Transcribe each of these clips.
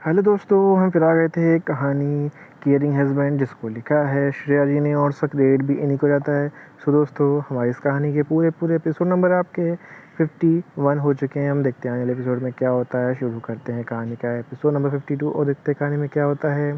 Hello दोस्तों, हम फिर आ गए थे कहानी केयरिंग हस्बैंड, जिसको लिखा है श्रेया जी ने और उसका क्रेडिट भी इन्हीं को जाता है। सो दोस्तों, हमारी इस कहानी के पूरे पूरे एपिसोड नंबर आपके 51 हो चुके हैं। हम देखते हैं अगले एपिसोड में क्या होता है। शुरू करते हैं कहानी का एपिसोड नंबर 52 और देखते हैं कहानी में क्या होता है।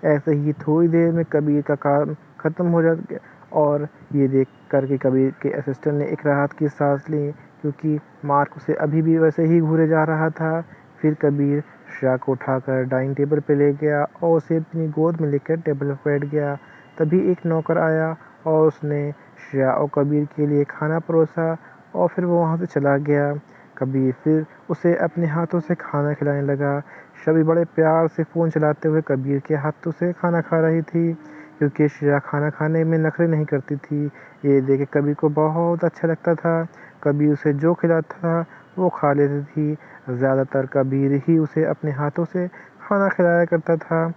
ऐसे ही थोड़ी देर में कबीर का काम ख़त्म हो जाता और ये देख कर के कबीर के असिस्टेंट ने एक राहत की सांस ली, क्योंकि मार्क उसे अभी भी वैसे ही घूरे जा रहा था। फिर कबीर श्रेया को उठाकर डाइनिंग टेबल पर ले गया और उसे अपनी गोद में लेकर टेबल पर बैठ गया। तभी एक नौकर आया और उसने श्रेया और कबीर के लिए खाना परोसा और फिर वो वहाँ से चला गया। कबीर फिर उसे अपने हाथों से खाना खिलाने लगा। श्रेया बड़े प्यार से फ़ोन चलाते हुए कबीर के हाथों से खाना खा रही थी, क्योंकि श्रेया खाना खाने में नखरे नहीं करती थी। ये देख के कबीर को बहुत अच्छा लगता था। कबीर उसे जो खिलाता था वो खा लेती थी। ज़्यादातर कबीर ही उसे अपने हाथों से खाना खिलाया करता था।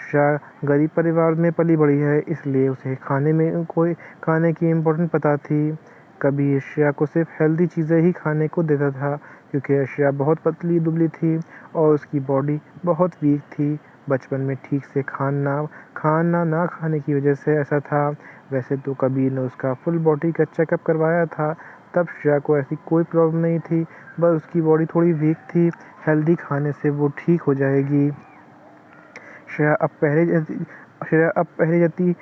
श्रेया गरीब परिवार में पली बड़ी है, इसलिए उसे खाने की इम्पोर्टेंस पता थी। कबीर श्रेया को सिर्फ हेल्दी चीज़ें ही खाने को देता था, क्योंकि श्रेया बहुत पतली दुबली थी और उसकी बॉडी बहुत वीक थी। बचपन में ठीक से खाना ना खाने की वजह से ऐसा था। वैसे तो कबीर ने उसका फुल बॉडी का चेकअप करवाया था, तब श्रेया को ऐसी कोई प्रॉब्लम नहीं थी, बस उसकी बॉडी थोड़ी वीक थी। हेल्दी खाने से वो ठीक हो जाएगी। श्रेया अब पहले जैसी श्रेया अब पहले जैसी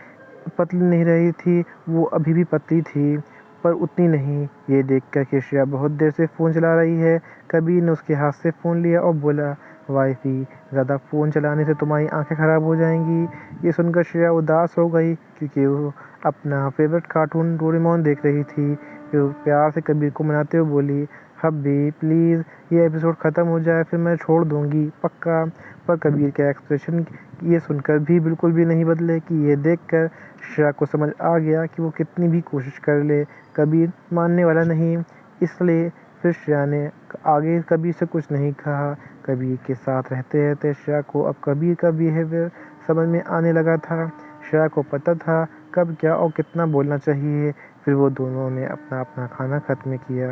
पतली नहीं रही थी, वो अभी भी पतली थी, पर उतनी नहीं। ये देखकर कि श्रेया बहुत देर से फ़ोन चला रही है, कबीर ने उसके हाथ से फ़ोन लिया और बोला, वाइफ़ी, ज़्यादा फ़ोन चलाने से तुम्हारी आंखें ख़राब हो जाएंगी। ये सुनकर श्रेया उदास हो गई, क्योंकि वो अपना फेवरेट कार्टून डोरेमोन देख रही थी। फिर प्यार से कबीर को मनाते हुए बोली, हब्बी प्लीज़, ये एपिसोड ख़त्म हो जाए फिर मैं छोड़ दूँगी, पक्का। पर कबीर के एक्सप्रेशन ये सुनकर भी बिल्कुल भी नहीं बदले, कि ये देखकर श्रेया को समझ आ गया कि वो कितनी भी कोशिश कर ले, कबीर मानने वाला नहीं। इसलिए फिर श्रेया ने आगे कबीर से कुछ नहीं कहा। कबीर के साथ रहते रहते श्रेया को अब कबीर का बिहेवियर समझ में आने लगा था। श्रेया को पता था कब क्या और कितना बोलना चाहिए। फिर वो दोनों ने अपना अपना खाना ख़त्म किया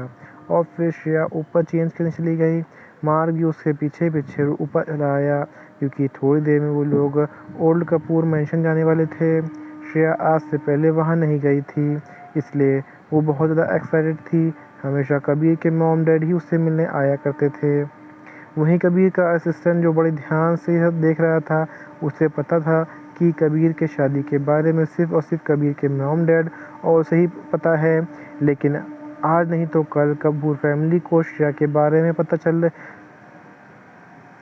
और फिर श्रेया ऊपर चेंज करने चली गई। मार्ग भी उसके पीछे पीछे ऊपर चला आया, क्योंकि थोड़ी देर में वो लोग ओल्ड कपूर मैंशन जाने वाले थे। श्रेया आज से पहले वहाँ नहीं गई थी, इसलिए वो बहुत ज़्यादा एक्साइटेड थी। हमेशा कबीर के मॉम डैड ही उससे मिलने आया करते थे। वहीं कबीर का असिस्टेंट, जो बड़े ध्यान से सब देख रहा था, उसे पता था कि कबीर के शादी के बारे में सिर्फ और सिर्फ कबीर के मॉम डैड और उसे ही पता है। लेकिन आज नहीं तो कल कपूर फैमिली को श्रेया के बारे में पता चल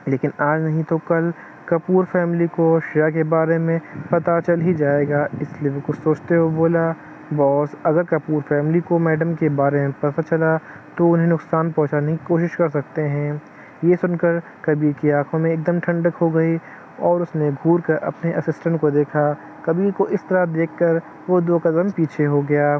लेकिन आज नहीं तो कल कपूर फैमिली को श्रेया के बारे में पता चल ही जाएगा। इसलिए वो कुछ सोचते हुए बोला, बॉस, अगर कपूर फैमिली को मैडम के बारे में पता चला तो उन्हें नुकसान पहुंचाने की कोशिश कर सकते हैं। ये सुनकर कबीर की आंखों में एकदम ठंडक हो गई और उसने घूर कर अपने असिस्टेंट को देखा। कबीर को इस तरह देखकर वो 2 कदम पीछे हो गया।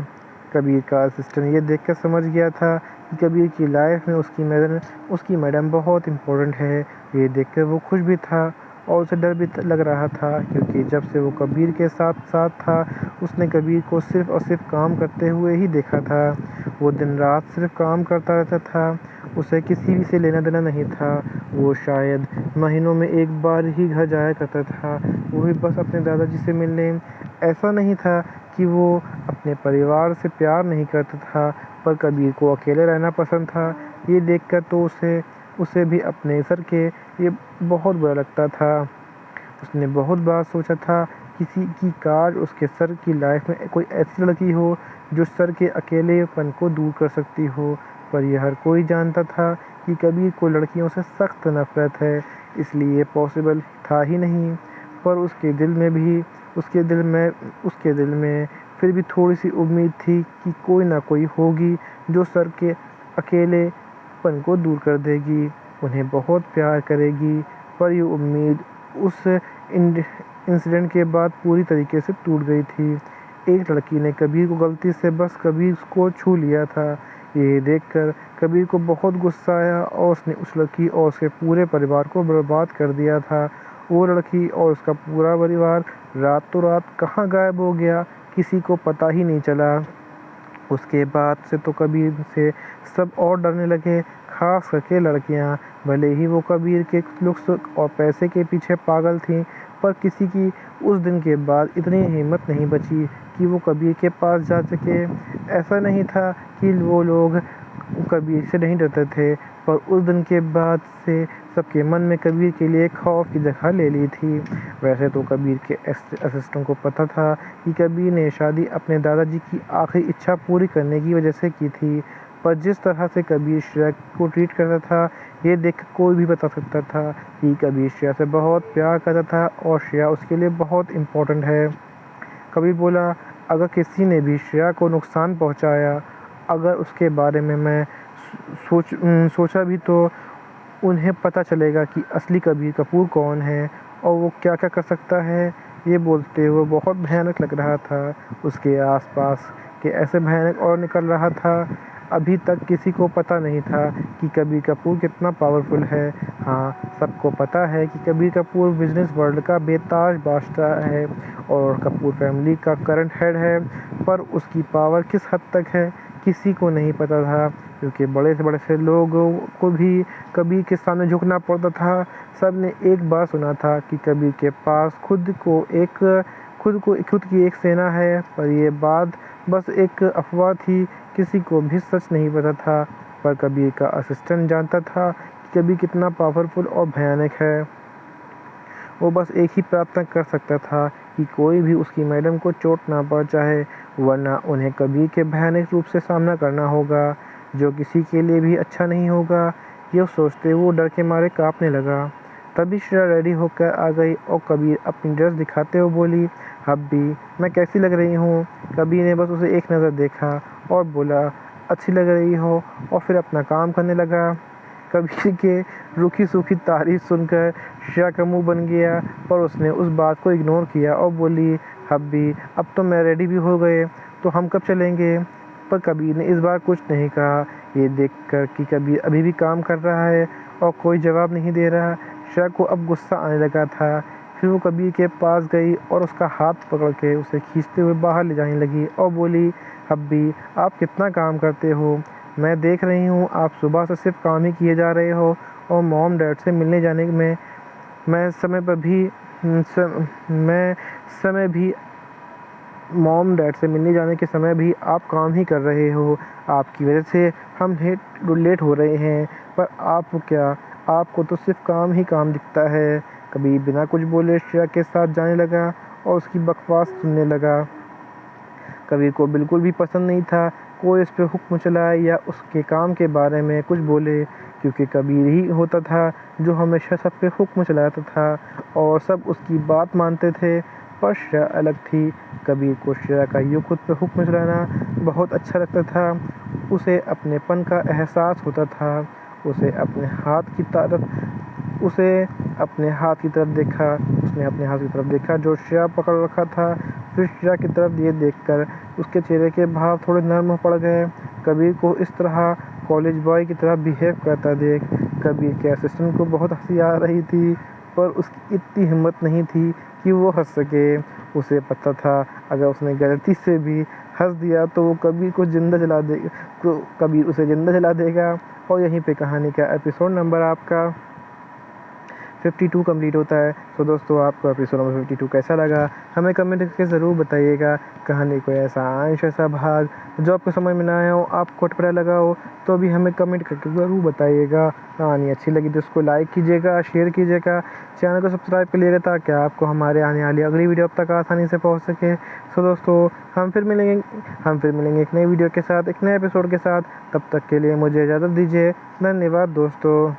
कबीर का असिस्टेंट ये देखकर समझ गया था कि कबीर की लाइफ में उसकी मैडम बहुत इम्पोर्टेंट है। ये देखकर वो खुश भी था और उसे डर भी लग रहा था, क्योंकि जब से वो कबीर के साथ साथ था, उसने कबीर को सिर्फ और सिर्फ काम करते हुए ही देखा था। वो दिन रात सिर्फ काम करता रहता था, उसे किसी भी से लेना देना नहीं था। वो शायद महीनों में एक बार ही घर जाया करता था, वो भी बस अपने दादाजी से मिलने। ऐसा नहीं था कि वो अपने परिवार से प्यार नहीं करता था, पर कबीर को अकेले रहना पसंद था। ये देखकर तो उसे भी अपने सर के ये बहुत बुरा लगता था। उसने बहुत बार सोचा था किसी की काश उसके सर की लाइफ में कोई ऐसी लड़की हो जो सर के अकेलेपन को दूर कर सकती हो, पर यह हर कोई जानता था कि कबीर को लड़कियों से सख्त नफरत है, इसलिए पॉसिबल था ही नहीं। पर उसके दिल में फिर भी थोड़ी सी उम्मीद थी कि कोई ना कोई होगी जो सर के अकेलेपन को दूर कर देगी, उन्हें बहुत प्यार करेगी। पर ये उम्मीद उस इंसिडेंट के बाद पूरी तरीके से टूट गई थी। एक लड़की ने कबीर को गलती से बस कबीर को छू लिया था। ये देखकर कबीर को बहुत गुस्सा आया और उसने उस लड़की और उसके पूरे परिवार को बर्बाद कर दिया था। वो लड़की और उसका पूरा परिवार रातों रात कहाँ गायब हो गया, किसी को पता ही नहीं चला। उसके बाद से तो कबीर से सब और डरने लगे, ख़ास करके लड़कियां। भले ही वो कबीर के लुक्स और पैसे के पीछे पागल थीं, पर किसी की उस दिन के बाद इतनी हिम्मत नहीं बची कि वो कबीर के पास जा सके। ऐसा नहीं था कि वो लोग कबीर से नहीं डरते थे, पर उस दिन के बाद से सबके मन में कबीर के लिए खौफ की जगह ले ली थी। वैसे तो कबीर के असिस्टेंट को पता था कि कबीर ने शादी अपने दादाजी की आखिरी इच्छा पूरी करने की वजह से की थी, पर जिस तरह से कबीर श्रेया को ट्रीट करता था, ये देख कोई भी बता सकता था कि कबीर श्रेया से बहुत प्यार करता था और श्रेया उसके लिए बहुत इम्पोर्टेंट है। कबीर बोला, अगर किसी ने भी श्रेया को नुकसान पहुंचाया, अगर उसके बारे में मैं सोचा भी, तो उन्हें पता चलेगा कि असली कबीर कपूर कौन है और वो क्या क्या कर सकता है। ये बोलते हुए बहुत भयानक लग रहा था। उसके आसपास के ऐसे भयानक और निकल रहा था। अभी तक किसी को पता नहीं था कि कबीर कपूर कितना पावरफुल है। हाँ, सबको पता है कि कबीर कपूर बिजनेस वर्ल्ड का बेताज बादशाह है और कपूर फैमिली का करंट हेड है, पर उसकी पावर किस हद तक है किसी को नहीं पता था, क्योंकि बड़े से लोगों को भी कबीर के सामने झुकना पड़ता था। सब ने एक बार सुना था कि कबीर के पास खुद की एक सेना है, पर यह बात बस एक अफवाह थी, किसी को भी सच नहीं पता था। पर कबीर का असिस्टेंट जानता था कि कबीर कितना पावरफुल और भयानक है। वो बस एक ही प्रार्थना कर सकता था कि कोई भी उसकी मैडम को चोट ना पहुंचाए, वरना उन्हें कबीर के भयानक रूप से सामना करना होगा, जो किसी के लिए भी अच्छा नहीं होगा। ये सोचते वो डर के मारे कांपने लगा। तभी श्रेया रेडी होकर आ गई और कबीर अपनी ड्रेस दिखाते हुए बोली, हब्बी, मैं कैसी लग रही हूँ? कबीर ने बस उसे एक नज़र देखा और बोला, अच्छी लग रही हो, और फिर अपना काम करने लगा। कबीर के रूखी सूखी तारीफ सुनकर श्रेया का मुंह बन गया, पर उसने उस बात को इग्नोर किया और बोली, हब्बी, अब तो मैं रेडी भी हो गए, तो हम कब चलेंगे? पर कबीर ने इस बार कुछ नहीं कहा। ये देखकर कि कबीर अभी भी काम कर रहा है और कोई जवाब नहीं दे रहा, श्रेया को अब गुस्सा आने लगा था। फिर वो कबीर के पास गई और उसका हाथ पकड़ के उसे खींचते हुए बाहर ले जाने लगी और बोली, हब्बी, आप कितना काम करते हो, मैं देख रही हूँ आप सुबह से सिर्फ काम ही किए जा रहे हो, और मॉम डैड से मिलने जाने में मैं समय भी मॉम डैड से मिलने जाने के समय भी आप काम ही कर रहे हो। आपकी वजह से हम लेट हो रहे हैं, पर आपको तो सिर्फ काम ही काम दिखता है। कबीर बिना कुछ बोले श्रेया के साथ जाने लगा और उसकी बकवास सुनने लगा। कबीर को बिल्कुल भी पसंद नहीं था कोई इस पे हुक्म चलाए या उसके काम के बारे में कुछ बोले, क्योंकि कबीर ही होता था जो हमेशा सब पे हुक्म चलाता था और सब उसकी बात मानते थे। पर श्रेया अलग थी। कबीर को श्रेया का यूँ खुद पे हुक्म चलाना बहुत अच्छा लगता था। उसे अपनेपन का एहसास होता था। उसे अपने हाथ की तरफ देखा जो श्रेया पकड़ रखा था। फिर श्रेया की तरफ ये देखकर उसके चेहरे के भाव थोड़े नर्म पड़ गए। कबीर को इस तरह कॉलेज बॉय की तरह बिहेव करता देख कबीर के असिस्टेंट को बहुत हंसी आ रही थी, पर उसकी इतनी हिम्मत नहीं थी कि वो हंस सके। उसे पता था अगर उसने गलती से भी हंस दिया तो वो कबीर उसे जिंदा जला देगा। और यहीं पे कहानी का एपिसोड नंबर आपका 52 कंप्लीट होता है। तो दोस्तों, आपको एपिसोड नंबर 52 कैसा लगा हमें कमेंट करके ज़रूर बताइएगा। कहानी को ऐसा अंश ऐसा भाग जो आपको समझ में ना आया हो, आपको अटपटा लगा हो, तो भी हमें कमेंट करके ज़रूर बताइएगा। कहानी अच्छी लगी तो उसको लाइक कीजिएगा, शेयर कीजिएगा, चैनल को सब्सक्राइब कर लीजिएगा ताकि आपको हमारे आने वाली अगली वीडियो अब तक आसानी से पहुँच सके। तो दोस्तों, हम फिर मिलेंगे एक नई वीडियो के साथ, एक नए एपिसोड के साथ। तब तक के लिए मुझे इजाज़त दीजिए। धन्यवाद दोस्तों।